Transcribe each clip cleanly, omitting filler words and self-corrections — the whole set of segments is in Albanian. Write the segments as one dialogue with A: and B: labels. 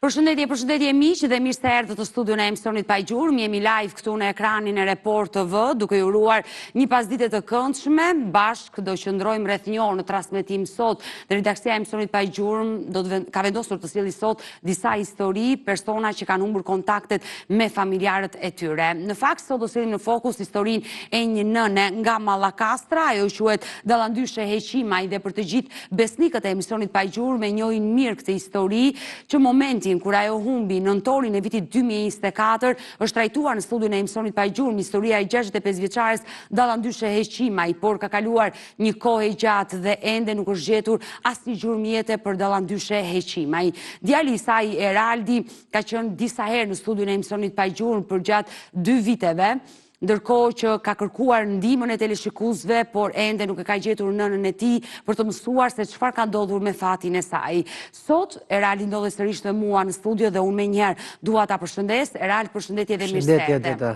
A: Përshëndetje miq dhe mirë se erdhët të studion e emisionit Pa i Gjurmë. Jemi live këtu në ekranin e Report TV, duke ju uruar një pasdite të këndshme. Bashkë do qëndrojmë rreth një orë në transmetim sot dhe redaksia e emisionit Pa i Gjurmë ka vendosur të sjellë sot disa histori, persona që kanë humbur kontaktet me familjarët e tyre. Në fakt sot do sjellim në fokus historinë e një nëne nga Mallakastra, ajo quhet Dallandyshe Heqimaj dhe për të gjithë besnikët e emisionit Pa i Gjurmë e njohin mirë këtë histori që momentin kur ajo humbi nëntorin e vitit 2024 është trajtuar në studion e emisionit Pa i Gjurmë historia e 65 vjeçares Dallandyshe Heqimaj, por ka kaluar një kohë e gjatë dhe ende nuk është gjetur asnjë gjurmëjete për Dallandyshe Heqimaj. Djali i saj Eraldi ka qenë disa herë në studion e emisionit Pa i Gjurmë për gjatë 2 viteve. Ndërkohë që ka kërkuar ndihmën e teleshikuesve, por ende nuk e ka gjetur nënën e tij për të mësuar se çfarë ka ndodhur me fatin e saj. Sot Eraldi ndodhet sërish me mua në studio dhe unë menjëherë dua ta përshëndes. Eraldi, përshëndetje dhe mirë se erdhe.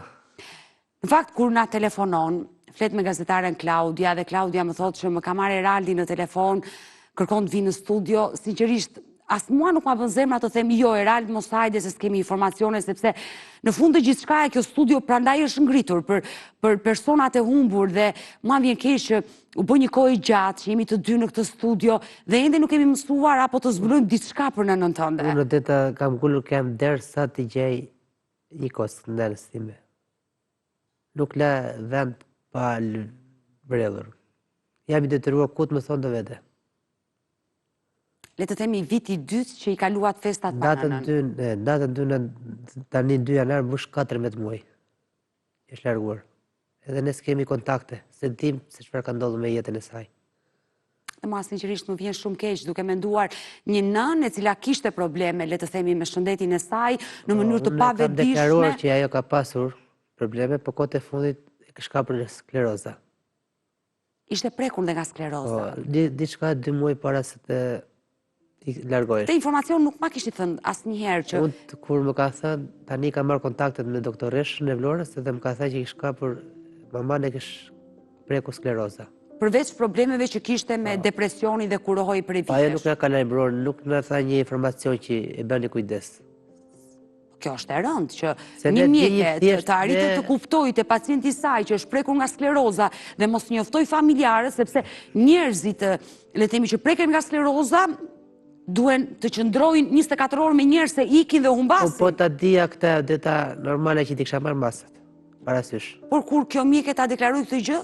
A: Në fakt kur na telefonon, flet me gazetaren Klaudia dhe Klaudia më thotë që më ka marrë Eraldi në telefon, kërkon të vinë në studio, sinqerisht as mua nuk ma bën zemra të them jo Eraldi mos hajde se s'kemi informacione, sepse në fund të gjithçka kjo studio prandaj është ngritur për personat e humbur dhe mua vjen keq që u bë një kohë gjatë që jemi të dy në këtë studio dhe ende nuk kemi mësuar apo të zbulojmë diçka për nënën tënde.
B: Unë deta kam gulur kem derisa të gjej një kos ndërës time. Nuk la vend pa vrellur. Jam i detyruar ku të më thonë të vete.
A: Le të themi viti 2 që i kaluat festat pa nënën.
B: Datën 2 tani 2 janar mbush 14 muaj. Është larguar. Edhe ne s'kemi kontakte, se dim se çfarë ka ndodhur me jetën e saj.
A: Dhe mua sinqerisht më vjen shumë keq duke menduar një nënë e cila kishte probleme, le të themi me shëndetin e saj, në mënyrë të pavetdijshme.
B: Kam deklaruar që ajo ka pasur probleme, por kohët e fundit e ka shkapur skleroza.
A: Ishte prekur dhe nga skleroza.
B: Diçka 2 muaj para se të largohesh.
A: Te informacion nuk ma kishti thënë asnjëherë që...
B: Unë kur më ka thënë, tani ka marrë kontaktet me doktoreshën e Vlorës dhe më ka thënë që kishka për maman e kish preku skleroza.
A: Përveç problemeve që kishte me depresioni dhe kurohoi prej vitesh.
B: Pa ajo nuk na ka lajmëruar, nuk na tha një informacion që e bëni kujdes.
A: Kjo është e rëndë që një mjeke të arritë të kuptojë te pacienti i saj që është prekur nga skleroza dhe mos njoftoj familjarët, sepse njerëzit, le të themi që preken nga skleroza, duhen të qëndrojnë 24 orë me njerëz se ikin dhe humbasin.
B: Po ta dija këtë deta normale që ti kisha marrë masat, parasysh.
A: Por kur kjo mjeke ta deklaroi këtë gjë?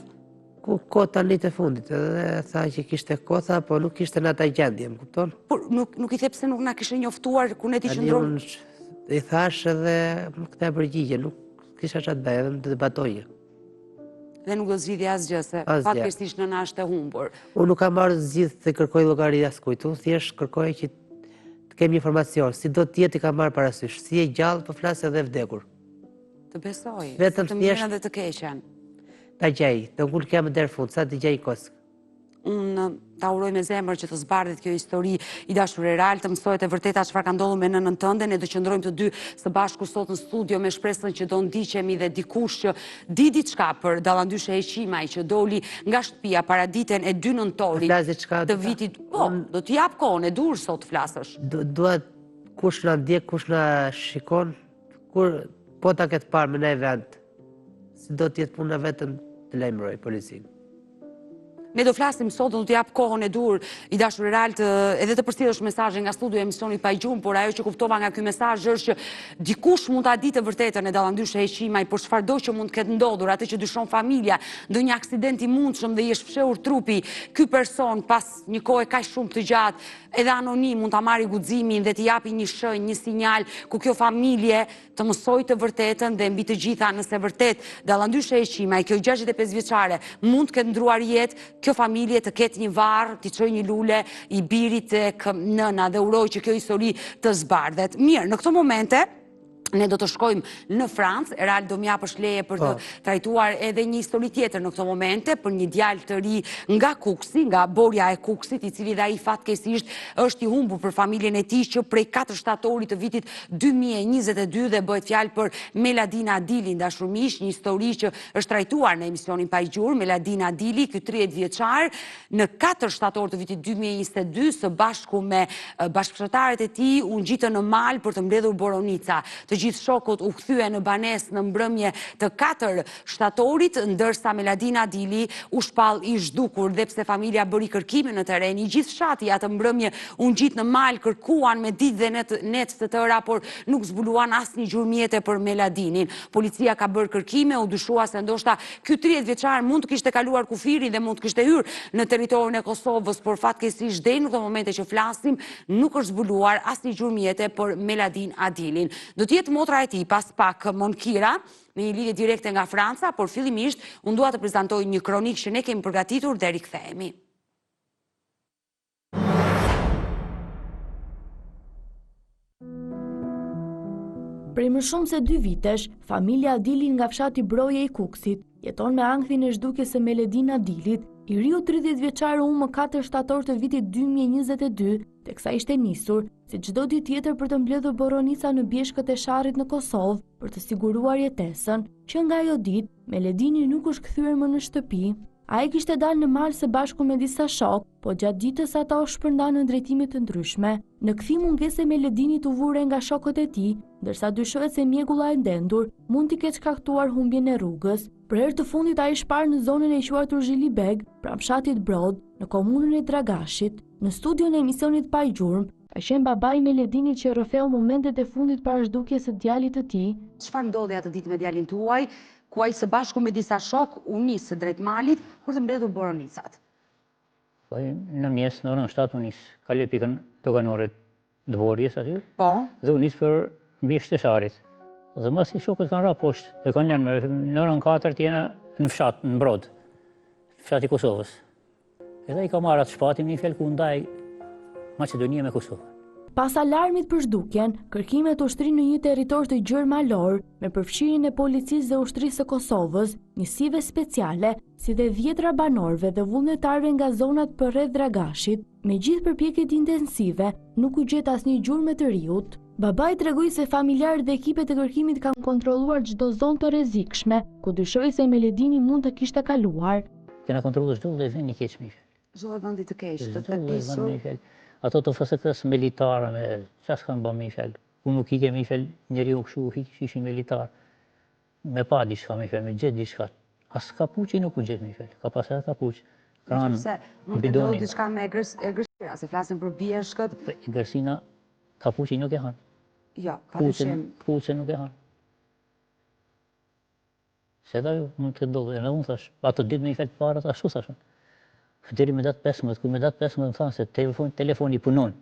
B: Ku kota në të fundit, edhe tha që kishte kotha, po nuk kishte në ata gjendje, më kupton?
A: Por nuk i the pse nuk na kishte njoftuar kur ne ti qëndrojmë.
B: I thash edhe këtë përgjigje, nuk kisha çfarë të bëj, edhe të debatoje.
A: Dhe nuk do zgjidhja asgjë, se fatkeqësisht nëna është e humbur.
B: Unë nuk kam marrë zgjidhje të kërkoj llogari askujt, unë thjesht kërkoj që të kem informacion, si do të jetë i kam marrë parasysh, si e gjallë po flas edhe vdekur.
A: Të besoj,
B: vetëm
A: të mirën dhe të keqen.
B: Ta gjej, të ngul kem deri fund, sa të gjej kosk.
A: Unë ta uroj me zemër që të zbardhet kjo histori i dashur Eraldi, të mësohet e vërteta çfarë ka ndodhur me nënën tënde. Ne do qëndrojmë të dy së bashku sot në studio me shpresën që do ndiqemi dhe dikush që di diçka për Dallandyshe Heqimaj që doli nga shtëpia para ditën e 2 nëntorit të vitit. Po, do t'i jap kohën, e dur sot flasësh.
B: Duhet kush na ndjek, kush na shikon, kur po ta ketë parë me ne vend, si do të jetë puna vetëm të lajmëroj policinë.
A: Ne do flasim sot, do t'i jap kohën e dur i dashur Eraldi edhe të përcjellësh mesazhe nga studio e emisionit Pa i Gjurmë, por ajo që kuptova nga ky mesazh është që dikush mund ta ditë të vërtetën e Dallandyshe Heqimaj, por çfarëdo që mund të ketë ndodhur, atë që dyshon familja, ndonjë aksident i mundshëm dhe i është fshehur trupi, ky person pas një kohe kaq shumë të gjatë, edhe anonim mund ta marrë guximin dhe t'i japi një shenjë, një sinjal ku kjo familje të mësojë të vërtetën dhe mbi të gjitha nëse vërtet Dallandyshe Heqimaj, kjo 65 vjeçare, mund të ketë ndruar jetë, kjo familje të ketë një varr, t'i çojë një lule i birit tek nëna dhe uroj që kjo histori të zbardhet. Mirë, në këto momente ne do të shkojmë në Francë, Erald do m'japësh leje për të trajtuar edhe një histori tjetër në këto momente, për një djalë të ri nga Kuksi, nga borja e Kuksit, i cili dhe ai fatkeqësisht është i humbur për familjen e tij që prej 4 shtatorit të vitit 2022 dhe bëhet fjalë për Meladina Adili, dashur miq, një histori që është trajtuar në emisionin Pa i Gjurmë. Meladina Adili, ky 30 vjeçar, në 4 shtator të vitit 2022 së bashku me bashkëshortarët e tij u ngjitën në mal për të mbledhur Boronica. Të gjithë shokut u kthye në banesë në mbrëmje të 4 shtatorit, ndërsa Meladina Adili u shpall i zhdukur dhe pse familja bëri kërkime në teren, i gjithë fshati atë mbrëmje u ngjit në mal, kërkuan me ditë dhe net të tëra, por nuk zbuluan asnjë gjurmëjete për Meladinin. Policia ka bërë kërkime, u dyshua se ndoshta ky 30 vjeçar mund të kishte kaluar kufirin dhe mund të kishte hyrë në territorin e Kosovës, por fatkeqësisht deri në këto momente që flasim nuk është zbuluar asnjë gjurmëjete për Meladin Adilin. Do të jetë motra e tij pas pak Monkira, në një lidhje direkte nga Franca, por fillimisht unë dua të prezantoj një kronikë që ne kemi përgatitur dhe rikthehemi.
C: Prej më shumë se 2 vitesh, familja Adili nga fshati Broje i Kuksit jeton me ankthin e zhdukjes së Meladin Adilit, i riu 30 vjeçar u më 4 shtator të vitit 2022, teksa ishte nisur, si çdo ditë tjetër për të mbledhur Boronica në bjeshkët e Sharrit në Kosovë për të siguruar jetesën, që nga ajo ditë Meladini nuk është kthyer më në shtëpi. Ai kishte dalë në mal së bashku me disa shok, po gjatë ditës ata u shpërndanë në drejtime të ndryshme. Në kthim mungesë e Meladinit u vure nga shokët e tij, ndërsa dyshohet se mjegulla e ndendur mund t'i ketë shkaktuar humbjen e rrugës. Për herë të fundit ai shpar në zonën e quajtur Zhilibeg, pranë fshatit Brod, në komunën e Dragashit. Në studion e emisionit Pa i Gjurmë, ka qenë babai i Meladinit që rrëfeu momentet e fundit para zhdukjes së djalit të tij.
A: Çfarë ndodhi atë ditë me djalin tuaj, ku ai së bashku me disa shok u nis drejt malit për të mbledhur Boronicat?
D: Po në mjes në orën 7 u nis, kaloj pikën doganore të Borjes aty.
A: Po.
D: Dhe u nis për mbi Shtesharit. Dhe mos i shokët kanë ra poshtë, dhe kanë lënë në orën 4 jena në fshat, në Brod, fshati Kosovës. Edhe i ka marrë atë shpatin një fjallë ku ndaj Macedonia me Kosovë.
C: Pas alarmit për zhdukjen, kërkimet u shtrin në një territor të gjerë malor, me përfshirjen e policisë dhe ushtrisë së Kosovës, njësive speciale, si dhe 10 banorëve dhe vullnetarëve nga zonat përreth Dragashit. Me gjithë përpjekjet intensive, nuk u gjet asnjë gjurmë të riut. Babai tregoi se familjarët dhe ekipet e kërkimit kanë kontrolluar çdo zonë të rrezikshme, ku dyshoi se Meladini mund të kishte kaluar.
D: Kena kontrolluar çdo lloj vendi keq me.
A: Çdo vendi të keq, të
D: tepishur. Ato të FSK-s militare me çfarë s'kan bën me fjalë. Ku nuk i kemi fjalë njeriu kështu ishin militar. Me pa diçka me fjalë, me gjet diçka. As kapuçi nuk u gjet me fjalë. Ka pasur kapuç. Kran.
A: Bidoni. Diçka me egërsira, se flasim për bjeshkët.
D: Egërsina kapuçi nuk e han.
A: Jo, padyshim.
D: Puçe nuk e han. Se da mund të ndodhë, në unë thash, ato ditë me i fjalë para, ashtu thashën. Deri me datë 15, ku me datë 15 më thanë se telefoni punon.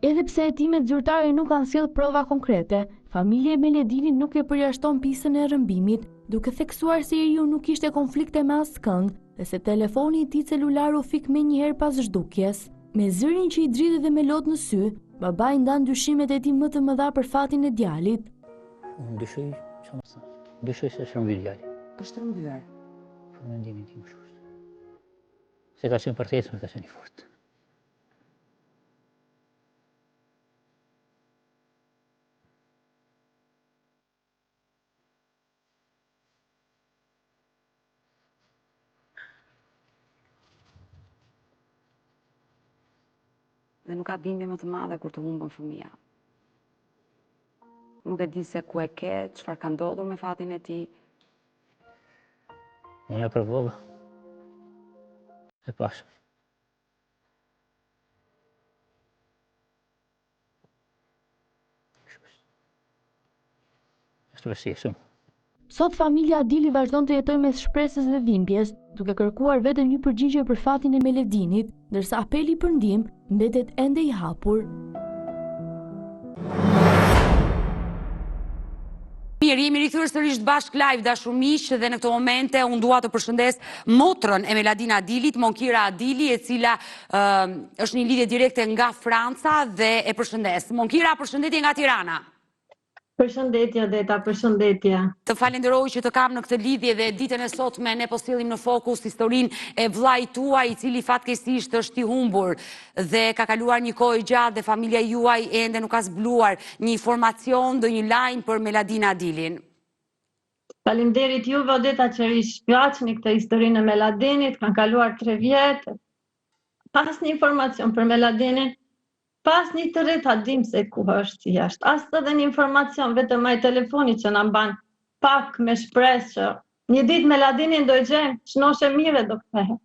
C: Edhe pse hetimet zyrtare nuk kanë sjellë prova konkrete, familja e Meladinit nuk e përjashton pisën e rrëmbimit, duke theksuar se njeriu nuk kishte konflikte me askënd dhe se telefoni i tij celular u fik menjëherë pas zhdukjes. Me zërin që i dridhe dhe me lot në sy, babai ndan dyshimet e tij më të mëdha për fatin e djalit.
D: Unë dyshoj se shërmbyer djali.
A: Është shërmbyer.
D: Për mendimin tim kështu. Se ka qenë përtesë, ka qenë i fortë.
A: Dhe nuk ka bindje më të madhe kur të humbën fëmia. Nuk e di se ku e ke, çfarë ka ndodhur me fatin e tij.
D: Unë e provova. E pashë. Është vështirë shumë.
C: Sot familja Adili vazhdon të jetojë mes shpresës dhe dhimbjes, duke kërkuar vetëm një përgjigje për fatin e Meladinit, ndërsa apeli për ndihmë mbetet ende i hapur.
A: Mirë, jemi rikthyer sërish bashk live dashur miq dhe në këto momente unë dua të përshëndes motrën e Meladin Adilit, Monkira Adili, e cila është një lidhje direkte nga Franca dhe e përshëndes. Monkira, përshëndetje nga Tirana.
E: Përshëndetje, Odeta, përshëndetje.
A: Të falenderoj që të kam në këtë lidhje dhe ditën e sotme ne po sillim në fokus historinë e vllait tuaj i cili fatkeqësisht është i humbur dhe ka kaluar një kohë gjatë dhe familja juaj ende nuk ka zbuluar një informacion, ndonjë lajm për Meladin Adilin.
E: Faleminderit juve, Odeta, që rishqyaqni këtë historinë e Meladinit, kanë kaluar 3 vjetë. Pas një informacion për Meladinin, pas një të rreta dim se ku është jashtë. As edhe një informacion, vetëm ai telefoni që na mban pak me shpresë që një ditë Meladinin do e gjejmë, shnoshe mire do kthehet.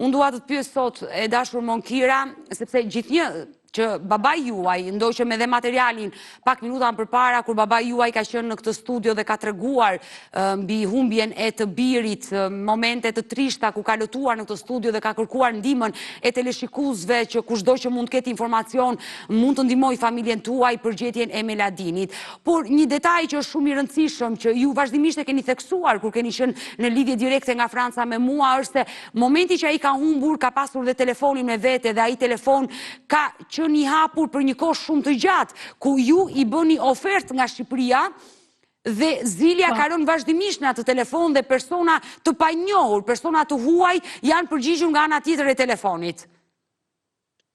A: Unë dua të të pyes sot e dashur Monkira, sepse gjithnjë që babai juaj, ndoqëm edhe materialin pak minuta më përpara, kur babai juaj ka qenë në këtë studio dhe ka treguar mbi humbjen e të birit, momente të trishta ku ka lutuar në këtë studio dhe ka kërkuar ndihmën e teleshikuesve që kushdo që mund të ketë informacion mund të ndihmojë familjen tuaj për gjetjen e Meladinit. Por një detaj që është shumë i rëndësishëm që ju vazhdimisht e keni theksuar kur keni qenë në lidhje direkte nga Franca me mua është se momenti që ai ka humbur ka pasur dhe telefonin me vete dhe ai telefon ka një hapur për një kohë shumë të gjatë, ku ju i bëni ofertë nga Shqipëria dhe Zilja ka rënë vazhdimisht në atë telefon dhe persona të panjohur, persona të huaj janë përgjigjur nga ana tjetër e telefonit.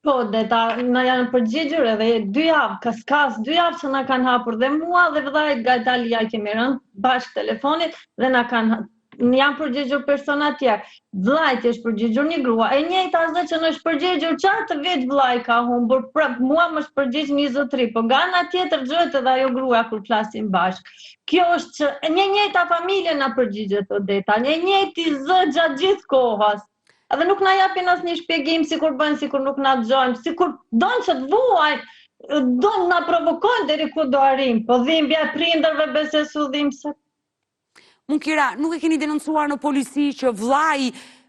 E: Po, Odeta, na janë përgjigjur edhe 2 javë, kas 2 javë që na kanë hapur dhe mua dhe vëllait nga Italia kemi rënë bashkë telefonit dhe na kanë janë përgjigjur persona tjerë. Vllajt është përgjigjur një grua. E njëjta asgjë që në është përgjigjur qatë vit vllai ka humbur. Mua më është përgjigj një zotëri, po nga ana tjetër gjohet edhe ajo grua kur flasim bashkë. Kjo është që një njëjta familje na përgjigjet, Odeta, një njëjti zë gjatë gjithë kohës. Edhe nuk na japin asnjë shpjegim, sikur bëjnë sikur nuk na dëgjojnë, sikur don që të vuajnë, don na provokojnë deri ku do arrim. Po dhimbja e prindërve besesu dhimbse.
A: Monkira, nuk e keni denoncuar në polici që vllai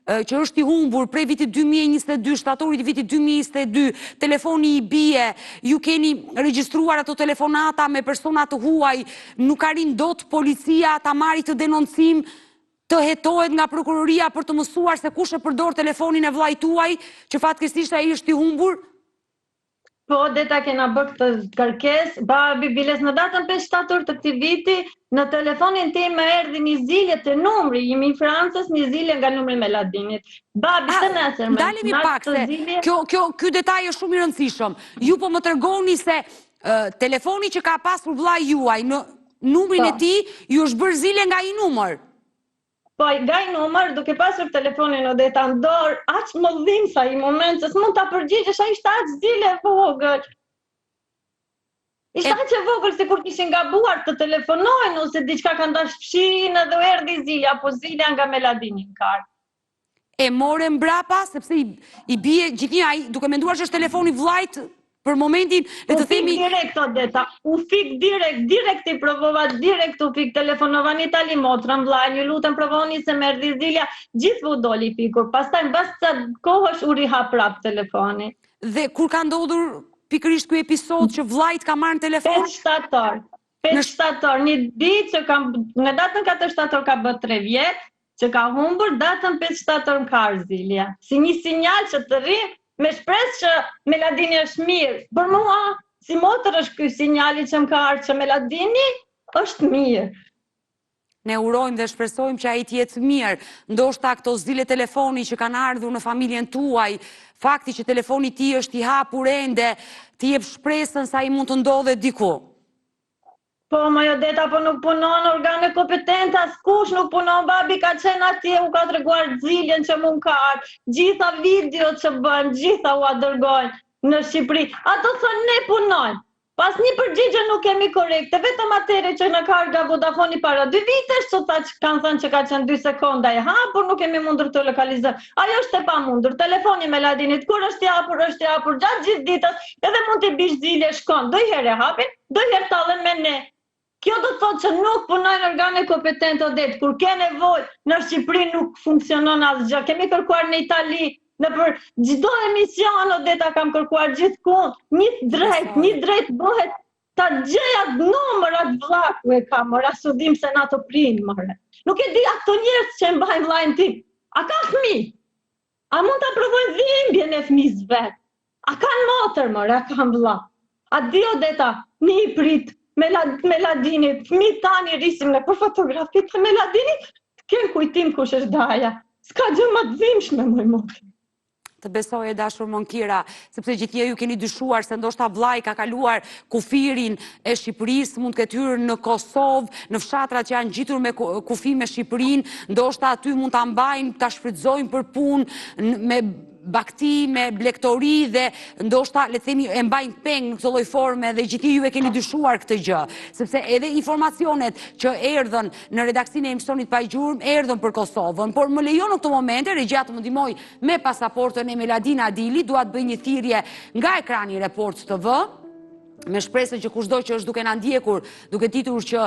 A: që është i humbur prej vitit 2022, shtatorit i vitit 2022, telefoni i bie, ju keni regjistruar ato telefonata me persona të huaj, nuk arrin dot policia ta marrë të denoncim, të hetohet nga prokuroria për të mësuar se kush e përdor telefonin e vllait tuaj, që fatkeqësisht ai është i humbur?
E: Po, Odeta, kena bërë këtë kërkesë, babi biles në datën 5 shtator të këtij viti, në telefonin tim më erdhi një zilje të numri, jemi i Francës, një zilje nga numri Meladinit. Babi të nesër me.
A: Ndalemi pak se ky detaj është shumë i rëndësishëm. Ju po më tregoni se telefoni që ka pasur vllai juaj në numrin e tij, ju është bërë zilje nga ai numër.
E: Po, nga i numër, duke pasur telefonin Odeta në dorë, aq më dhim sa i moment, se s'mund ta përgjigjesh, ai ishte aq zile vogël. Ishte aq e vogël se kur kishin gabuar të telefonojnë, ose diçka kanë dash fshin edhe erdhi zilja, po zilja nga Meladini në kartë.
A: E more mbrapa, sepse i bie gjithnjë ai, duke menduar që është telefoni vllait, për momentin, le të themi...
E: U fik direkt, Odeta, u fik direkt i provova, direkt u fik, telefonova një tali motrën, vllai, ju lutem provoni se më erdhi zilja, gjithë u doli fikur, pastaj mbas ca kohësh u riha prap telefoni.
A: Dhe kur ka ndodhur pikërisht ky episod që vllait ka marrë në telefon?
E: 5 shtator, një ditë që në datën 4 shtator ka bërë 3 vjet, që ka humbur, datën 5 shtator më ka ardhur zilja. Si një sinjal që të rri, me shpresë që Meladini është mirë. Për mua, si motër është ky sinjali që më ka ardhur që Meladini është mirë.
A: Ne urojmë dhe shpresojmë që ai të jetë mirë. Ndoshta këto zile telefoni që kanë ardhur në familjen tuaj, fakti që telefoni i tij është i hapur ende, të jep shpresën se ai mund të ndodhet diku.
E: Po, Odeta, po nuk punon organe kompetente, askush nuk punon, babi ka qenë atje, u ka treguar ziljen që mund ka ardhur, gjitha videot që bëjmë, gjitha u dërgojnë në Shqipëri. Ato thonë ne punojmë. Pas një përgjigje nuk kemi korekte, vetëm atëre që në ka nga Vodafone para 2 vitesh, që kanë thënë që ka qenë 2 sekonda e hapur, nuk kemi mundur të lokalizojmë. Ajo është e pamundur. Telefoni Meladinit, kur është i hapur gjatë gjithë ditës, edhe mund të bish zilje shkon, do i herë hapin, do i herë tallen me ne. Kjo do të thotë që nuk punojnë organe kompetente, Odeta, kur ke nevojë në Shqipëri nuk funksionon asgjë. Kemi kërkuar në Itali, në për çdo emision, Odeta, kam kërkuar gjithkund. Një drejt bëhet ta gjeja numrat vllaku e kam, ora sudim se na të prind more. Nuk e di ato njerëz që mbajnë vllain tim. A ka fëmijë? A mund ta provojnë dhimbjen e fëmijës vet? A kanë motër more, a kanë vëlla? A di Odeta, një i prit, Meladini, fëmi tani rrisim në për fotografit të Meladini, kem kujtim kush është Daja. S'ka gjë më të dhimbshme, moj moti.
A: Të besoj e dashur Monkira, sepse gjithje ju keni dyshuar se ndoshta vllai ka kaluar kufirin e Shqipërisë, mund të ketë hyrë në Kosovë, në fshatrat që janë gjitur me kufi me Shqipërinë, ndoshta aty mund ta mbajnë, ta shfrytëzojnë për punë me bakti, me blektori dhe ndoshta le të themi e mbajnë peng në këtë lloj forme dhe gjithë ju e keni dyshuar këtë gjë, sepse edhe informacionet që erdhën në redaksinë e emisionit Pa Gjurmë erdhën për Kosovën, por më lejon në këtë momente regjia të më ndihmoj me pasaportën e Meladina Adili, dua të bëj një thirrje nga ekrani Report TV. Me shpresën që kushdo që është duke na ndjekur, duke ditur që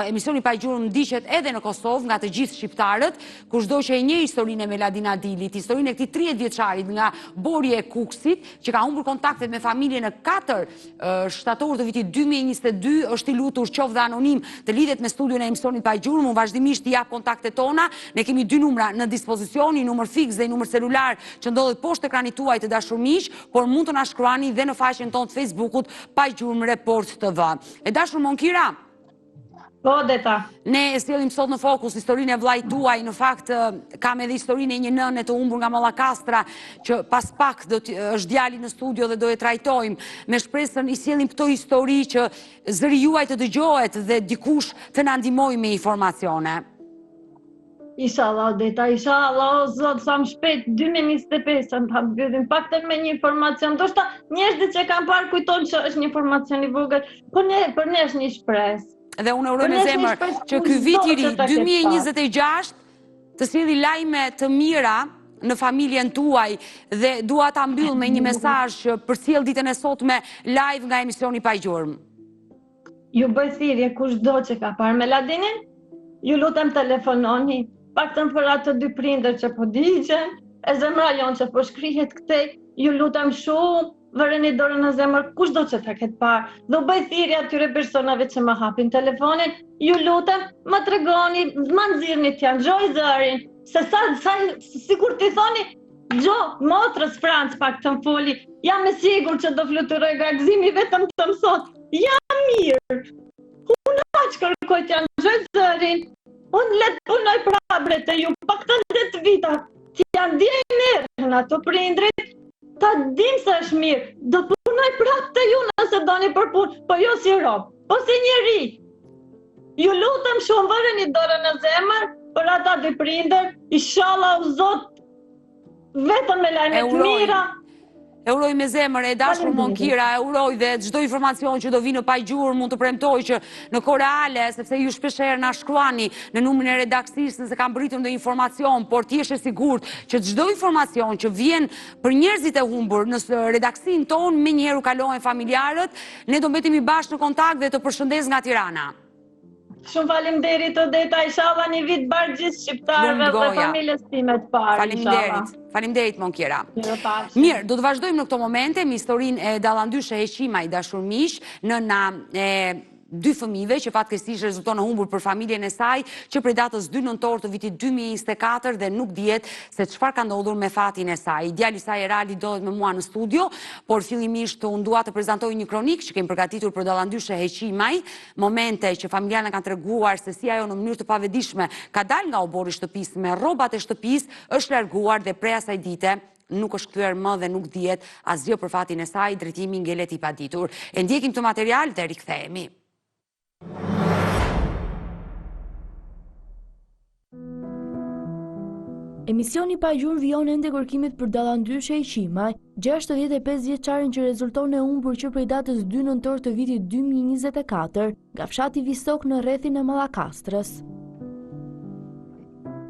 A: emisioni Pa Gjurmë ndiqet edhe në Kosovë nga të gjithë shqiptarët, kushdo që e njeh historinë e Meladina Adilit, historinë e këtij 30 vjeçarit nga Borje e Kukësit, që ka humbur kontaktet me familjen në 4 shtator të vitit 2022, është i lutur qoftë dhe anonim të lidhet me studion e emisionit Pa Gjurmë, unë vazhdimisht i jap kontaktet tona, ne kemi 2 numra në dispozicion, një numër fiks dhe një numër celular që ndodhet poshtë ekranit tuaj të dashur miq, por mund të na shkruani dhe në faqen tonë të Facebookut Pa Gjurmë Report TV. E dashur Monkira,
E: Po, Odeta.
A: ne sjellim sot në fokus historinë e vllait tuaj, në fakt kam edhe historinë e një nëne të humbur nga Mallakastra, që pas pak është djali në studio dhe do e trajtojmë. Me shpresën i sjellim këto histori që zëri juaj të dëgjohet dhe dikush të na ndihmojë me informacione.
E: Inshallah, Odeta, inshallah, o Zot, sa më shpejt, 2025, të ta mbyllim paktën me një informacion. Ndoshta njerëzit që kanë parë kujtojnë që është një informacion i vogël, por për ne është një shpresë.
A: Dhe unë uroj me zemër që ky vit i ri 2026 të sjellë lajme të mira në familjen tuaj dhe dua ta mbyll me një mesazh që përcjell ditën e sotme live nga emisioni Pa Gjurmë.
E: Ju bëj thirrje kushdo që ka parë Meladinin, ju lutem telefononi, paktën për ato 2 prindër që po digjen, e zemra jonë që po shkrihet këtej, ju lutem shumë, vëreni dorën në zemër kushdo që ta ketë parë. Do bëj thirrje atyre personave që më hapin telefonin, ju lutem, më tregoni, më nxirrni t'ja nxjoj zërin, se sikur t'i thoni, Gjo, motrës Francë pak të më foli, jam e sigur që do fluturoj nga gëzimi vetëm të mësot. Jam mirë. Unë aq kërkoj t'ja nxjoj zërin. Unë le të punoj prabre të ju, pak të 10 vita, t'ja ndjej mirë në ato prindrit, ta dim se është mirë, do punoj prap të ju nëse doni për punë, po jo si rob, po si njeri. Ju lutem shumë, vëreni dorën në zemër për ata 2 prindër, inshallah u Zot vetëm me lajme të mira.
A: E uroj me zemër, e dashur Monkira, e uroj dhe çdo informacion që do vi në Pa Gjurmë mund të premtoj që në kohë reale, sepse ju shpeshherë na shkruani në numrin e redaksisë nëse kam britur ndonjë informacion, por ti je e sigurt që çdo informacion që vjen për njerëzit e humbur në redaksinë tonë menjëherë kalohen familjarët, ne do mbetemi bashkë në kontakt dhe të përshëndes nga Tirana.
E: Shumë faleminderit Odeta, inshallah një vit bardh gjithë shqiptarëve dhe familjes time të parë.
A: Faleminderit. Faleminderit Monkira. Mirë, do të vazhdojmë në këto momente me historinë e dallandyshe Heqimaj, dashur miq, nëna e 2 fëmijëve që fatkeqësisht rezulton në humbur për familjen e saj, që prej datës 2 nëntor të vitit 2024 dhe nuk dihet se çfarë ka ndodhur me fatin e saj. Djali i saj Erali ndodhet me mua në studio, por fillimisht unë dua të prezantoj një kronik që kemi përgatitur për dallandyshe Heqimaj, momente që familjarët kanë treguar se si ajo në mënyrë të pavedishme ka dalë nga obori i shtëpisë me rrobat e shtëpisë, është larguar dhe prej asaj dite nuk është kthyer më dhe nuk dihet asgjë për fatin e saj, drejtimi ngelet i paditur. E ndjekim këtë material dhe rikthehemi.
C: Emisioni Pa Gjurmë vijon ende kërkimet për dallandyshe Heqimaj, 65 vjeçarin që rezulton e humbur që prej datës 2 nëntor të vitit 2024 nga fshati Visok në rrethin e Mallakastrës.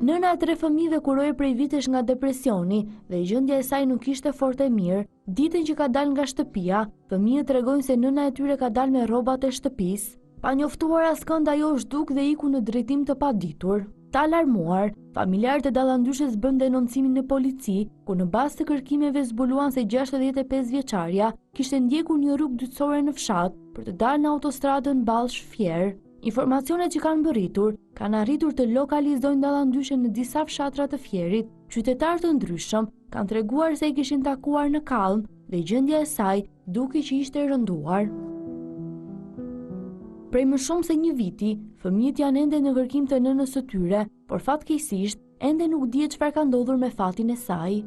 C: Nëna e 3 fëmijëve kuroi prej vitesh nga depresioni dhe gjendja e saj nuk ishte fort e mirë. Ditën që ka dalë nga shtëpia, fëmijët tregojnë se nëna e tyre ka dalë me rrobat e shtëpisë. Pa njoftuar askënd ajo zhduk dhe iku në drejtim të paditur. Të alarmuar, familjarët e dallandyshes bën denoncimin në polici, ku në bazë të kërkimeve zbuluan se 65 vjeçaria kishte ndjekur një rrugë dytësore në fshat për të dalë në autostradën Ballsh-Fier. Informacionet që kanë mbërritur kanë arritur të lokalizojnë dallandyshen në disa fshatra të Fierit. Qytetarë të ndryshëm kanë treguar se i kishin takuar në kallëm dhe gjendja e saj duke që ishte rënduar. Prej më shumë se një viti, fëmijët janë ende në kërkim të nënës së tyre, por fatkeqësisht ende nuk dihet çfarë ka ndodhur me fatin e saj.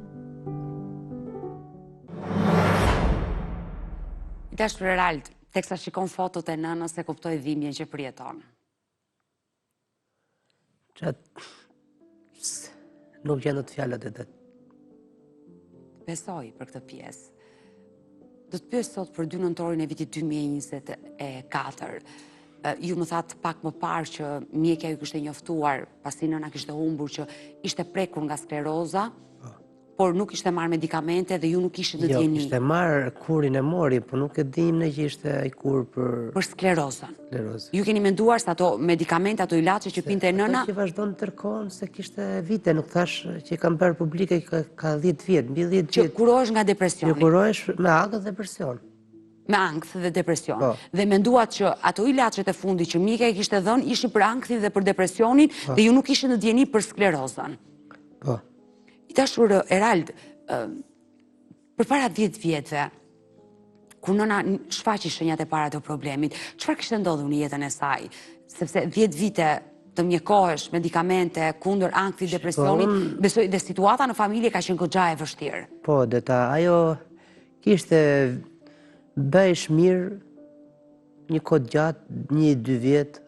A: Dashur Erald, teksa shikon fotot e nënës e kuptoj dhimbjen që përjeton.
B: Nuk janë të fjalët e të.
A: Besoj për këtë pjesë. Do të pyes sot për 2 nëntorin e vitit 2024. Ju më thatë pak më parë që mjekja ju kishte njoftuar, pasi nëna kishte humbur që ishte prekur nga skleroza, por nuk ishte marrë medikamente dhe ju nuk ishte në djeni.
B: Jo, ishte marrë kurin e mori, por nuk e dim në që ishte ai kur për
A: sklerozën.
B: sklerozë.
A: Ju keni menduar se ato medikamente, ato ilaçe që pinte nëna,
B: Ato që vazhdon të tërkohën se kishte vite, nuk thash që kam bërë publike ka 10 vjet, mbi 10
A: që
B: vjet.
A: kurohesh nga
B: Që
A: depresioni,
B: kurohesh me ankth dhe depresion.
A: me ankth dhe depresion.
B: Po.
A: Dhe menduat që ato ilaçet e fundit që mjekja i kishte dhënë ishin për ankthin dhe për depresionin dhe ju nuk ishte në djeni për sklerozën.
B: Po.
A: I dashur Erald, përpara 10 vjetëve, kur nëna shfaqi shenjat e para të problemit, çfarë kishte ndodhur në jetën e saj? Sepse 10 vite të mjekohesh medikamente kundër ankthit, depresionit, besoj dhe situata në familje ka qenë goxha e vështirë.
B: Po, ajo kishte bëhesh mirë një kohë gjatë, 1-2 vjet,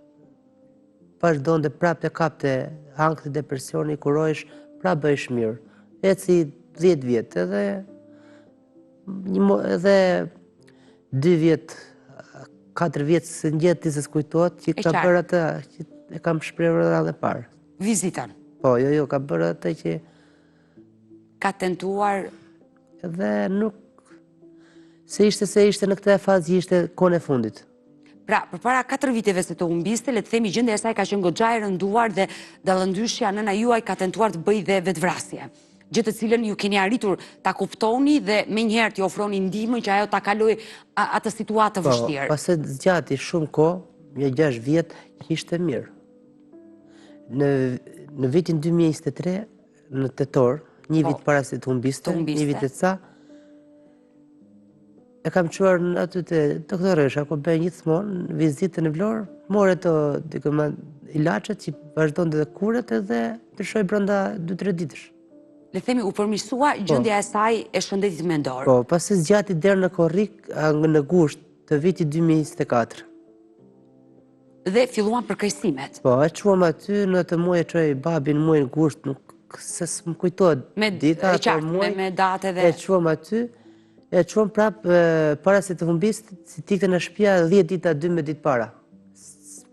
B: vazhdonte prapë të kapte ankthi, depresioni, kurohesh, prapë bëhesh mirë. Eci 10 vjet, edhe 2 vjet, 4 vjet se ngjet ti se s'kujtohet që ka bërë atë që e kam shprehur edhe parë.
A: Vizitën.
B: Po, jo, ka bërë atë që
A: Ka tentuar
B: edhe nuk se ishte në këtë fazë, ishte kohën e fundit.
A: Pra, përpara 4 viteve se të humbiste, le të themi gjendja e saj ka qenë goxha e rënduar dhe dallëndyshja nëna juaj ka tentuar të bëjë dhe vetvrasje. Gjë të cilën ju keni arritur ta kuptoni dhe menjëherë t'i ofroni ndihmën që ajo ta kaloj atë situatë të vështirë.
B: Po, pasi zgjati shumë kohë, një 6 vjet, ishte mirë. Në vitin 2023, në tetor, një vit para se të humbiste, një vit e ca, e kam quar në aty të doktoresha, ku bëjnë gjithmonë vizitën në Vlorë, more të ilaçet që vazhdon dhe kuret edhe përshoj brenda 2-3 ditësh.
A: Le themi u përmirësua gjendja e saj e shëndetit mendor.
B: Po, pasi zgjati deri në korrik në gusht të vitit 2024.
A: Dhe filluan përkëjsimet.
B: Po, e quam aty në të muaj e qoj babin muaj në gusht, nuk se s'më kujtojt dita,
A: me date dhe...
B: E quam aty, e quam prapë para se të humbiste, si tikte në shtëpia 10 dita, 12 ditë para.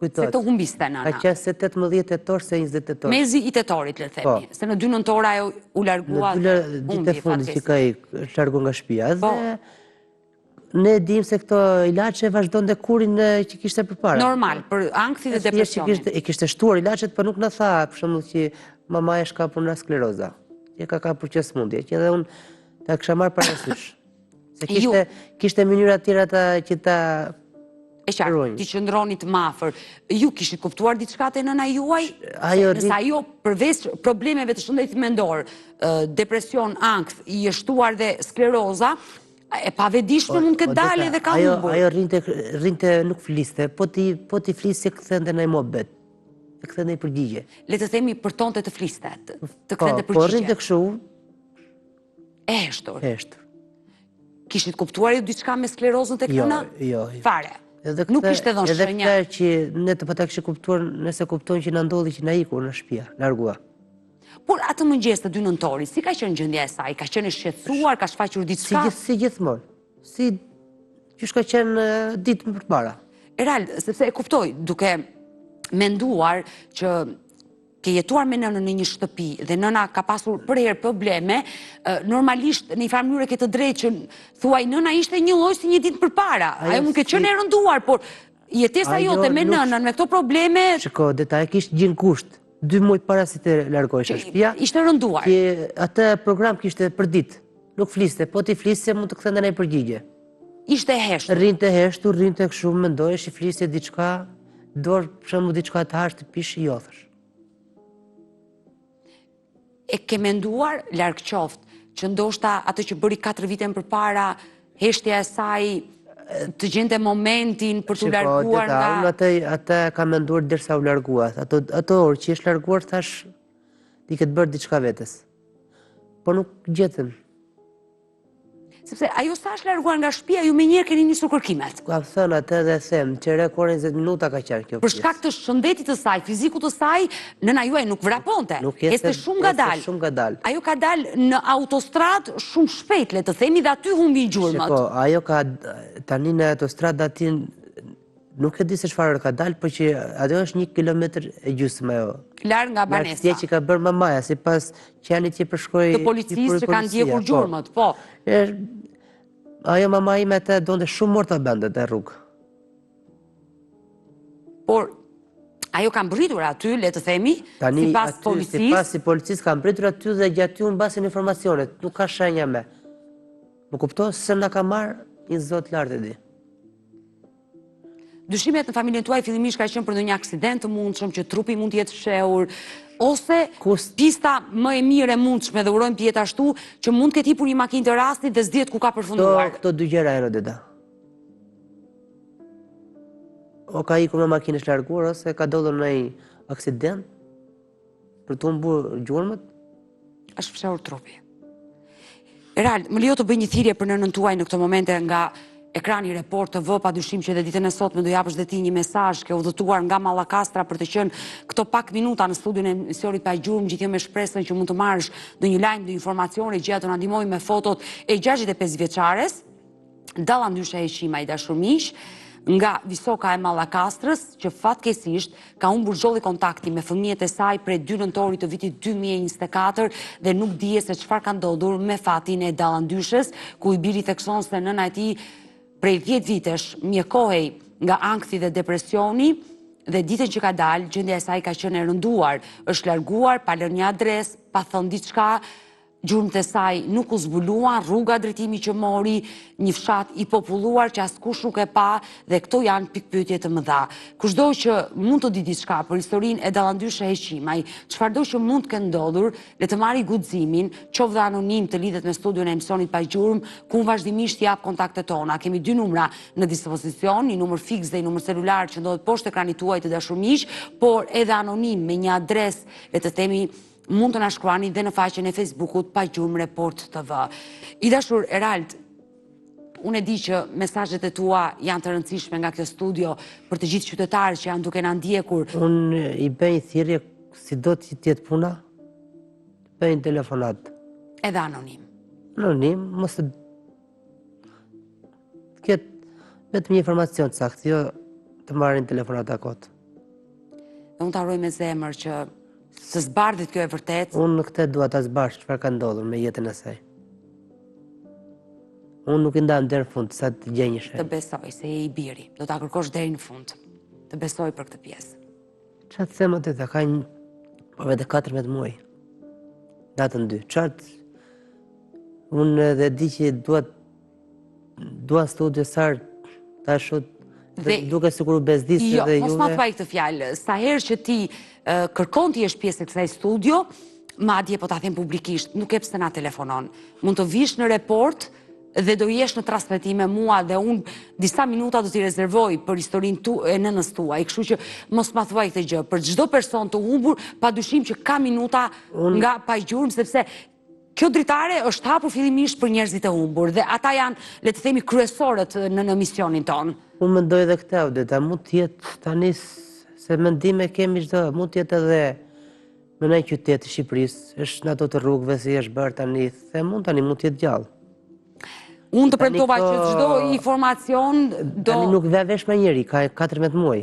A: Se të humbiste, nëna.
B: Ka qenë se 18 tetor, se 20 tetor.
A: Mezi i tetorit, le themi. Se në 2 nëntora e u largua
B: dhe humbi, fatkesi. Që ka i largu nga shtëpia. Dhe ne dim se këto ilaçe vazhdon dhe kurin që kishte përpara.
A: Normal, për ankthi dhe depresionin.
B: E kishte shtuar ilaçet, për nuk në tha, për shembull që mama e shka për nga skleroza. Që ka për që smundje. Që edhe unë ta kësha marrë parasysh. Se kishte mënyra tjera që ta...
A: E qartë, ti qëndronit më afër. Ju kishit kuptuar diçka te nëna juaj? Nëse ajo përveç problemeve të shëndetit mendor, depresion, ankth, i shtuar dhe skleroza, e pavetdijshme mund këtë dalë dhe ka humbur.
B: Ajo rrinte nuk fliste, po ti fliste këthente në i mobet, e këthente i përgjigje.
A: Le të themi për tonte të fliste, të këthente përgjigje.
B: Po rrinte këshu.
A: E heshtur.
B: Heshtur.
A: Kishit kuptuar ju diçka me sklerozën të këna?
B: Jo.
A: Fare. Nuk ishte dhënë shenja.
B: Edhe këta që ne të pata kështë kuptuar, nëse kuptojnë që në ndodhi që na iku në shtëpia, largua.
A: Por atë mëngjes të 2 nëntorit, si ka qenë gjendja e saj? Ka qenë shqetësuar, ka shfaqur diçka?
B: Si gjithmonë. Si që ka qenë ditë më përpara.
A: Erald, sepse e kuptoj, duke menduar që ke jetuar me nënën në një shtëpi dhe nëna ka pasur përherë probleme, normalisht në një farë mënyrë ke të drejtë që thuaj nëna ishte një lloj si një ditë përpara. Ajo mund të qenë e rënduar, por jetesa jote me nënën me këto probleme...
B: Shiko, detaj kishte gjin kusht, 2 muaj para si të largohesha shtëpia.
A: Ishte rënduar.
B: Atë program kishte për ditë, nuk fliste, po ti fliste mund të kthente në përgjigje.
A: Ishte heshtur.
B: Rrinte heshtur, rrinte kështu, mendohesh i fliste diçka, dorë për shembull diçka të harsh të pish jo thash.
A: E ke menduar, larg qoftë, që ndoshta atë që bëri 4 vite më përpara heshtja e saj të gjente momentin për të larguar nga...
B: Unë atë ka menduar derisa u largua. Ato orë që është larguar, thash, ti këtë bërë diçka vetës. Po nuk gjetëm.
A: Sepse ajo sa është larguar nga shtëpia, ju me njerë keni nisur kërkimet.
B: Ka thënë atë dhe them, që rekord 20 minuta ka qenë kjo
A: Për shkak të shëndetit të saj, fizikut të saj, nëna juaj nuk vraponte. Este shumë ngadalë. Ajo ka dalë në autostradë shumë shpejt, le të themi, dhe aty humbi gjurmët.
B: Shiko, ajo ka tani në autostradë aty nuk e di se çfarë ka dalë, por që ajo është 1 kilometër e gjysmë ajo.
A: Larg nga banesa.
B: Larg që ka bërë mamaja, sipas qenit që përshkroi
A: të policisë që kanë ndjekur gjurmët, po.
B: Ajo mama ime atë donte shumë morta bendet e rrugë.
A: Por ajo ka mbritur aty, le të themi, sipas policisë.
B: Sipas policisë ka mbritur aty dhe gjaty unë mbasin informacionet, nuk ka shenja me. Më kuptoj se na ka marrë një zot lart e di.
A: Dyshimet në familjen tuaj fillimisht ka qenë për ndonjë aksident të mundshëm që trupi mund të jetë fshehur, ose pista më e mirë e mundshme, dhe urojmë të jetë ashtu, që mund të ketë hipur një makinë të rastit dhe s'dihet ku ka përfunduar.
B: Këto dy gjëra janë deda. O ka ikur me makinë larguar ose ka ndodhur në aksident për të humbur gjurmët?
A: Është fshehur trupi. Erald, më lejo të bëj një thirrje për nënën tuaj në këtë momente nga ekrani Report TV, pa dyshim që edhe ditën e sotme do japësh dhe ti një mesazh ke udhëtuar nga Mallakastra për të qenë këto pak minuta në studion e emisionit Pa Gjurmë, gjithë me shpresën që mund të marrësh ndonjë lajm, ndonjë informacione, gjëja të na ndihmojë me fotot e 65 vjeçares, Dallandysha Heqimaj, dashur miq, nga Visoka e Mallakastrës, që fatkeqësisht ka humbur zholli kontakti me fëmijët e saj prej 2 nëntorit të vitit 2024 dhe nuk dihet se çfarë ka ndodhur me fatin e Dallandyshës, ku i biri thekson se nëna e tij prej 10 vitesh mjekohej nga ankthi dhe depresioni, dhe ditën që ka dalë, gjendja e saj ka qenë e rënduar, është larguar, pa lënë një adresë, pa thënë diçka, gjurmët e saj nuk u zbuluan, rruga drejtimi që mori, një fshat i populluar që askush nuk e pa, dhe këto janë pikpyetje të mëdha. Kushdo që mund të di diçka për historinë e Dallandyshe Heqimaj, çfarëdo që mund të ketë ndodhur, le të marrë guximin, qoftë anonim të lidhet me studion e emisionit Pa Gjurmë, ku vazhdimisht jap kontaktet tona. Kemi 2 numra në dispozicion, një numër fiks dhe një numër celular që ndodhet poshtë ekranit tuaj të dashur miq, por edhe anonim me një adresë, le të themi, mund të na shkruani dhe në faqen e Facebookut Pa Gjurmë Report TV. I dashur Erald, unë e di që mesazhet e tua janë të rëndësishme nga kjo studio për të gjithë qytetarët që janë duke na ndjekur.
B: Unë i bëj thirrje sido të jetë puna, të bëjnë telefonat.
A: Edhe anonim.
B: Anonim, mos të ketë vetëm një informacion të saktë, jo të marrin telefonat akot.
A: Dhe unë të harroj me zemër që së zbardhit kjo e vërtet.
B: Unë në këtë dua ta zbardh çfarë ka ndodhur me jetën e saj. Unë nuk i ndam deri në fund sa të gjej një shenjë.
A: Të besoj se je i biri, do ta kërkosh deri në fund. Të besoj për këtë pjesë.
B: Çfarë të them atë, ka një po vetë 14 muaj. Datën 2. Unë edhe di që dua studio sar tash duke sikur u bezdisë edhe juve.
A: Jo, mos ma thuaj këtë fjalë. Sa herë që ti kërkon ti jesh pjesë e kësaj studio, madje po ta them publikisht, nuk e pse na telefonon. Mund të vish në Report dhe do jesh në transmetim me mua dhe unë disa minuta do t'i rezervoj për historinë e nënës tuaj. Kështu që mos ma thuaj këtë gjë. Për çdo person të humbur, padyshim që ka minuta nga Pa Gjurmë, sepse kjo dritare është hapur fillimisht për njerëzit e humbur dhe ata janë, le të themi, kryesorët në emisionin ton.
B: Unë mendoj edhe këtë, Audeta, mund të jetë tani se mendime kemi çdo, mund të jetë edhe në një qytet të Shqipërisë, është në ato të rrugëve si është bërë tani, mund të jetë gjallë.
A: Unë të premtova që çdo informacion do...
B: Tani nuk ve vesh me njëri, ka 14 muaj.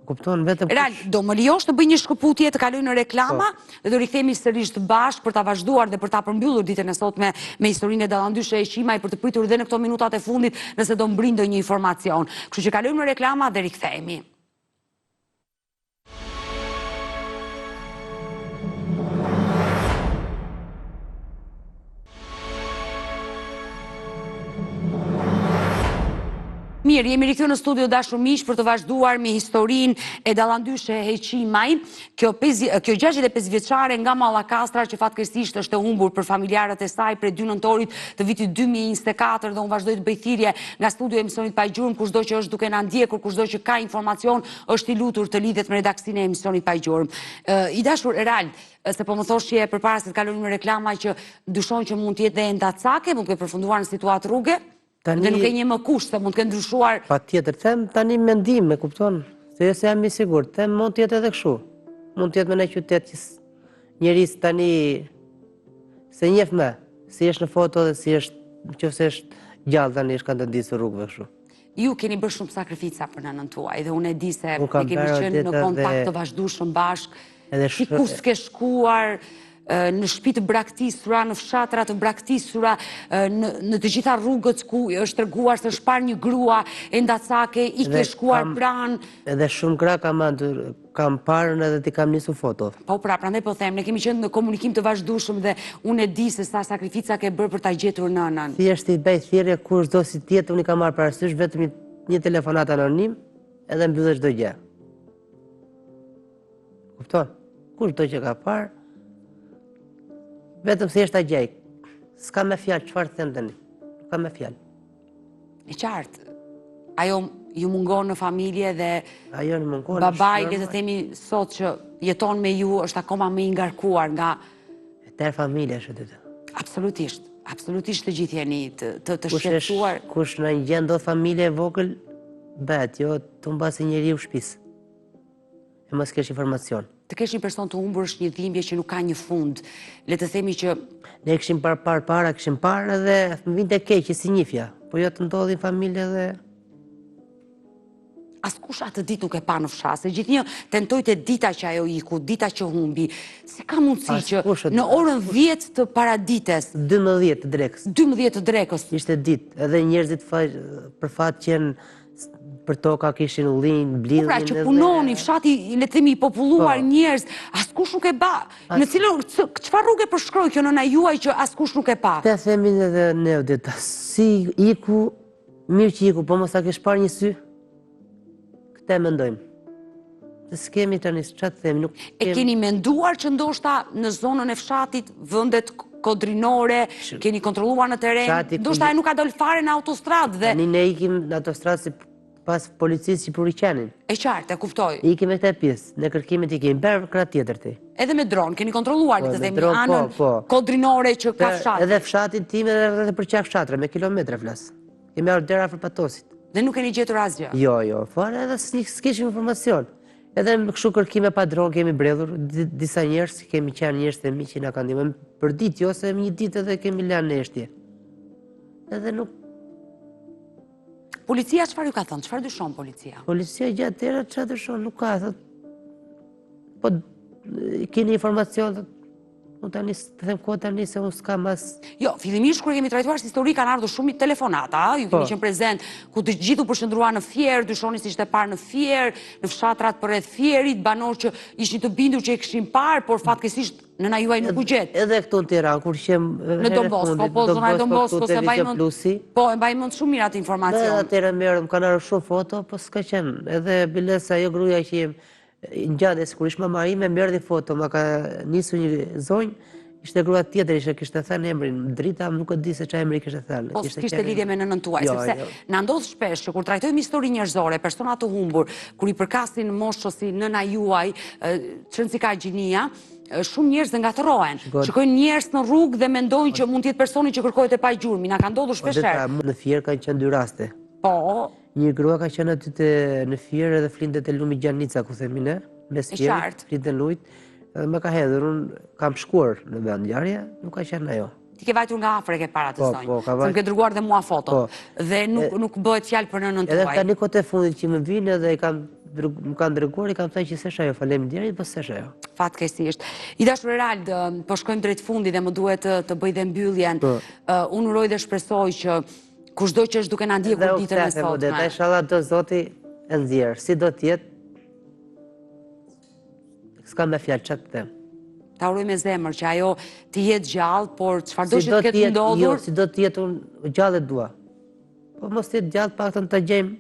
B: Kupton vetëm
A: Real, do më lejosh të bëj një shkëputje të kaloj në reklama dhe do rikthehemi sërish të bashkë për ta vazhduar dhe për ta përmbyllur ditën e sotme me historinë e Dallandyshe Heqimaj, për të pritur dhe në këto minutat e fundit nëse do mbrin ndonjë informacion. Kështu që kalojmë në reklama dhe rikthehemi. Mirë, jemi rikthyer në studio dashur miq për të vazhduar me historinë e dallandyshe Heqimaj. Kjo 65 vjeçare nga Mallakastra që fatkeqësisht është e humbur për familjarët e saj prej 2 nëntorit të vitit 2024 dhe unë vazhdoj të bëj thirrje nga studio e emisionit Pa Gjurmë, kushdo që është duke na ndjekur, kushdo që ka informacion, është i lutur të lidhet me redaksinë e emisionit Pa Gjurmë. I dashur Erald, se po më thoshje përpara se të kalojmë në reklama që dyshon që mund të jetë dhe enda cake, mund të ketë përfunduar në situatë rruge. Dhe nuk e një më kusht, se mund të kenë ndryshuar.
B: Pa tjetër, them tani mendim, e kupton, se jo se jam i sigurt, them mund të jetë edhe kështu. Mund të jetë me në qytet që njeris tani se njef me, si është në foto dhe si është, nëse është gjallë tani është kanë të disë rrugëve kështu.
A: Ju keni bërë shumë sakrifica për nënën tuaj dhe unë e di se ne kemi qenë në kontakt të vazhdueshëm bashkë. Si ku s'ke shkuar, në shtëpi të braktisura, në fshatra të braktisura, në të gjitha rrugët ku është treguar se është parë një grua enda cake, i ke shkuar pranë.
B: Edhe shumë gra kam parë edhe ti kam nisur foto.
A: Po pra, prandaj po them, ne kemi qenë në komunikim të vazhdueshëm dhe unë e di se sa sakrifica ke bërë për ta gjetur nënën.
B: Thjesht i bëj thirrje kushdo si tjetër, unë i kam marrë parasysh vetëm një telefonat anonim edhe mbyllë çdo gjë. Kupton? Kushdo që ka parë, vetëm thjesht ta gjej. S'ka me fjalë çfarë të them tani. Nuk ka me fjalë.
A: E qartë. Ajo ju mungon në familje dhe
B: ajo në mungon.
A: Babai, le të themi sot që jeton me ju, është akoma më i ngarkuar nga
B: tërë familja është aty.
A: Absolutisht. Absolutisht të gjithë jeni të shqetësuar.
B: Kush në një gjë ndodh familje e vogël, bëhet, jo të mbasi njeriu shtëpisë. E mos kesh informacion.
A: Të kesh një person të humbur është një dhimbje që nuk ka një fund. Le të themi që
B: ne kishim kishim parë edhe më vinte keq si njifja, po jo të ndodhin familje dhe
A: askush atë ditë nuk e pa në fshat, se gjithnjë tentoi te dita që ajo iku, dita që humbi. Si ka mundësi që në orën 10 të paradites,
B: 12 të drekës.
A: 12 të drekës.
B: Ishte ditë, edhe njerëzit për fat që për toka kishin ullin, blidhin.
A: Pra që punoni, fshati, le të themi, i populluar njerëz, askush nuk e pa. Në cilën, çfarë rrugë përshkroi kjo nëna juaj që askush nuk e pa?
B: Te themin edhe ne vdeta, si iku, mirë që iku, po mos ta kesh parë një sy. Këtë mendojmë. Se s'kemi tani çfarë themi, nuk
A: e keni menduar që ndoshta në zonën e fshatit, vendet kodrinore, keni kontrolluar në terren, ndoshta ai nuk ka dal fare në autostradë dhe
B: tani ne ikim në autostradë si pas policisë që puriqenin.
A: E qartë, e kuptoj.
B: Ikim me këtë pjesë, në kërkimet i kemi bërë krat tjetër ti.
A: Edhe me dron, keni kontrolluar të themi anën kodrinore që ka fshat.
B: Edhe fshatin tim edhe për qak fshatra, me kilometra flas. Kemi ardhur deri afër Patosit.
A: Dhe nuk keni gjetur asgjë?
B: Jo, fare edhe s'kishim informacion. Edhe me kështu kërkime pa dron kemi bredhur, disa njerëz, kemi qenë njerëz të mi që na kanë ndihmuar për ditë, jo se një ditë edhe kemi lanë neshtje. Edhe nuk
A: Policia çfarë ju ka thënë? Çfarë dyshon policia?
B: Policia gjatë tëra çfarë dyshon? Nuk ka, thotë. Po keni informacion, unë tani të them kohë tani se unë s'kam as. Jo,
A: fillimisht kur kemi trajtuar si histori kanë ardhur shumë telefonata, ju keni qenë prezent ku të gjithu përshëndruan në Fier, dyshoni se ishte parë në Fier, në fshatrat përreth Fierit, banorë që ishin të bindur që e kishin parë, por fatkeqësisht nëna juaj nuk u gjet.
B: Edhe këtu në Tiranë kur qem
A: në Don Bosco, po zona e Don Bosco se e mbaj mend shumë mirë atë informacion.
B: Edhe atëherë merrëm kanë ardhur shumë foto, po s'ka qenë. Edhe bilesa ajo gruaja që në gjatë sigurisht mama ime merrdi foto, ma ka nisur një zonjë, ishte grua tjetër, kishte thënë emrin, drita nuk e di se çfarë emri kishte thënë.
A: Po kishte lidhje me nënën tuaj, sepse na ndodh shpesh që kur trajtojmë histori njerëzore, persona të humbur, kur i përkasin moshë si nëna juaj, Çënësika Gjinia, shumë njerëz ngatërohen. Shikojnë njerëz në rrugë dhe mendojnë që mund të jetë personi që kërkohet e pa gjurmë. Na ka ndodhur shpeshherë.
B: Në Fier kanë qenë 2 raste.
A: Po.
B: Një grua ka qenë aty në Fier edhe flinte te lumi Gjanica, ku themi ne, mes Fierit, flinte lujt. Edhe më ka hedhur, unë kam shkuar në vend ngjarje, nuk ka qenë ajo.
A: Ti ke vajtur nga afër e ke para të zonjë.
B: Se
A: më ke dërguar dhe mua foto. Dhe nuk bëhet fjalë për nënën tuaj.
B: Edhe tani kohët e fundit që më vinë edhe më kanë dërguar, i kam thënë që s'është ajo, faleminderit, po s'është ajo.
A: Fatkeqësisht. I dashur Erald, po shkojmë drejt fundit dhe më duhet të bëj dhe mbyljen. Unë uroj dhe shpresoj që kushdo që është duke na ndjekur ditën e sotme.
B: Dhe inshallah do Zoti e nxjerr, si do të jetë. S'kam me fjalë çfarë të them.
A: Ta uroj me zemër që ajo të jetë gjallë, por çfarëdo që të ketë ndodhur,
B: si do të jetë unë gjallë dua. Po mos të jetë gjallë, paktën ta gjejmë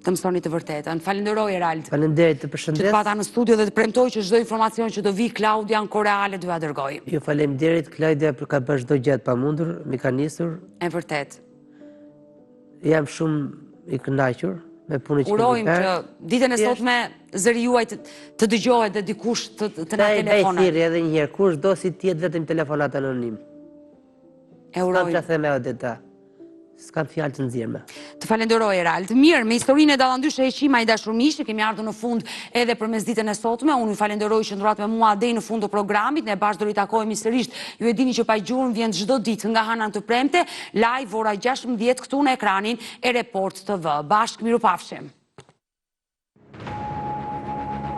A: të mësoni të vërtetën. Falenderoj Erald.
B: Faleminderit, të
A: Që të
B: përshëndes.
A: pata në studio dhe të premtoj që çdo informacion që do vi Klaudia në Koreale do ja dërgoj.
B: Ju faleminderit, Klaudia ka bërë çdo gjë të pamundur, mi ka nisur.
A: E vërtet.
B: Jam shumë i kënaqur me punën që kemi
A: Urojmë
B: bërë.
A: që ditën e sotme zëri juaj të dëgjohet dhe dikush të na
B: Ta i bëj
A: telefonat.
B: thirrje edhe një herë, kush do si tjetë vetëm telefonat anonim.
A: E
B: Kam
A: urojmë.
B: që them e Odeta. S'kam fjalë të nxjerrme.
A: Të falenderoj Erald. Mirë, me historinë e dallandyshe e Qima i dashur miq, kemi ardhur në fund edhe përmes ditën e sotme. Unë ju falenderoj që ndrorat me mua deri në fund të programit. Ne bashkë do ritakohemi sërish. Ju e dini që Pajgjurmë vjen çdo ditë nga Hana të Premte, live ora 16 këtu në ekranin e Report TV. Bashkë mirupafshim.